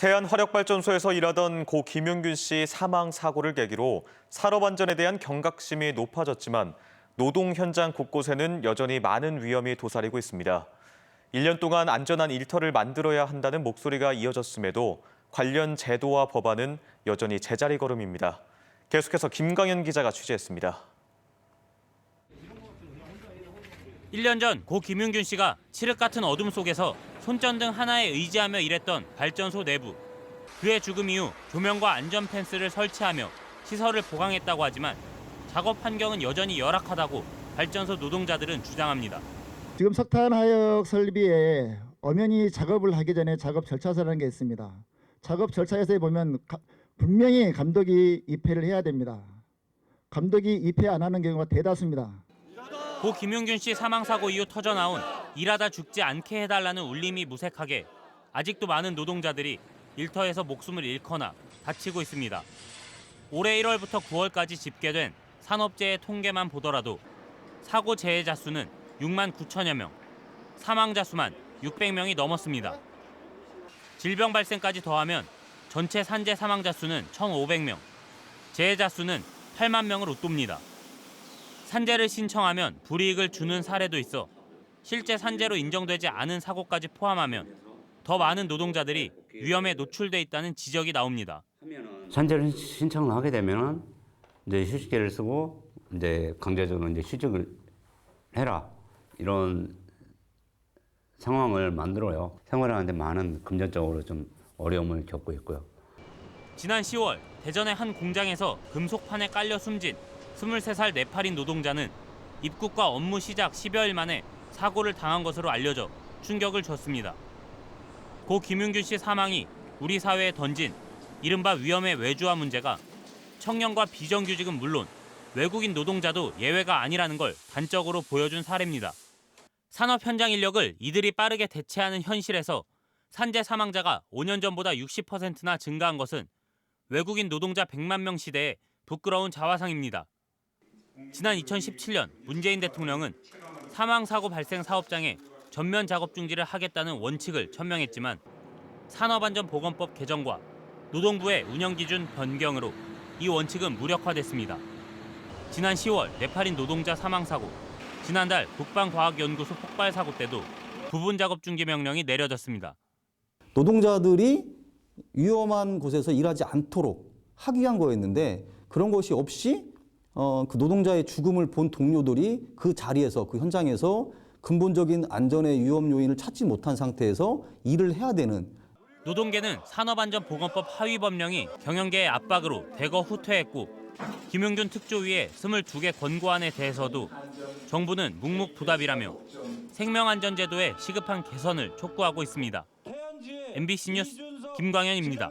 태안 화력발전소에서 일하던 고 김용균 씨 사망 사고를 계기로 산업안전에 대한 경각심이 높아졌지만 노동 현장 곳곳에는 여전히 많은 위험이 도사리고 있습니다. 1년 동안 안전한 일터를 만들어야 한다는 목소리가 이어졌음에도 관련 제도와 법안은 여전히 제자리 걸음입니다. 계속해서 김광현 기자가 취재했습니다. 1년 전 고 김용균 씨가 칠흑 같은 어둠 속에서 손전등 하나에 의지하며 일했던 발전소 내부. 그의 죽음 이후 조명과 안전 펜스를 설치하며 시설을 보강했다고 하지만 작업 환경은 여전히 열악하다고 발전소 노동자들은 주장합니다. 지금 석탄 하역 설비에 엄연히 작업을 하기 전에 작업 절차서라는 게 있습니다. 작업 절차에서 보면 분명히 감독이 입회를 해야 됩니다. 감독이 입회 안 하는 경우가 대다수입니다. 고 김용균 씨 사망 사고 이후 터져나온 일하다 죽지 않게 해달라는 울림이 무색하게 아직도 많은 노동자들이 일터에서 목숨을 잃거나 다치고 있습니다. 올해 1월부터 9월까지 집계된 산업재해 통계만 보더라도 사고 재해자 수는 6만 9천여 명, 사망자 수만 600명이 넘었습니다. 질병 발생까지 더하면 전체 산재 사망자 수는 1,500명, 재해자 수는 8만 명을 웃돕니다. 산재를 신청하면 불이익을 주는 사례도 있어 실제 산재로 인정되지 않은 사고까지 포함하면 더 많은 노동자들이 위험에 노출돼 있다는 지적이 나옵니다. 산재를 신청을 하게 되면 이제 휴직계를 쓰고 이제 강제적으로 이제 휴직을 해라 이런 상황을 만들어요. 생활하는데 많은 금전적으로 좀 어려움을 겪고 있고요. 지난 10월 대전의 한 공장에서 금속판에 깔려 숨진 23살 네팔인 노동자는 입국과 업무 시작 10여일 만에 사고를 당한 것으로 알려져 충격을 줬습니다. 고 김용균 씨 사망이 우리 사회에 던진 이른바 위험의 외주화 문제가 청년과 비정규직은 물론 외국인 노동자도 예외가 아니라는 걸 단적으로 보여준 사례입니다. 산업 현장 인력을 이들이 빠르게 대체하는 현실에서 산재 사망자가 5년 전보다 60%나 증가한 것은 외국인 노동자 100만 명 시대에 부끄러운 자화상입니다. 지난 2017년 문재인 대통령은 사망사고 발생 사업장에 전면 작업 중지를 하겠다는 원칙을 천명했지만 산업안전보건법 개정과 노동부의 운영기준 변경으로 이 원칙은 무력화됐습니다. 지난 10월 네팔인 노동자 사망사고, 지난달 국방과학연구소 폭발사고 때도 부분 작업 중지 명령이 내려졌습니다. 노동자들이 위험한 곳에서 일하지 않도록 하기 위한 거였는데 그런 것이 없이 그 노동자의 죽음을 본 동료들이 그 자리에서 그 현장에서 근본적인 안전의 위험 요인을 찾지 못한 상태에서 일을 해야 되는. 노동계는 산업안전보건법 하위 법령이 경영계의 압박으로 대거 후퇴했고 김용균 특조위의 22개 권고안에 대해서도 정부는 묵묵부답이라며 생명안전제도의 시급한 개선을 촉구하고 있습니다. MBC 뉴스 김광현입니다.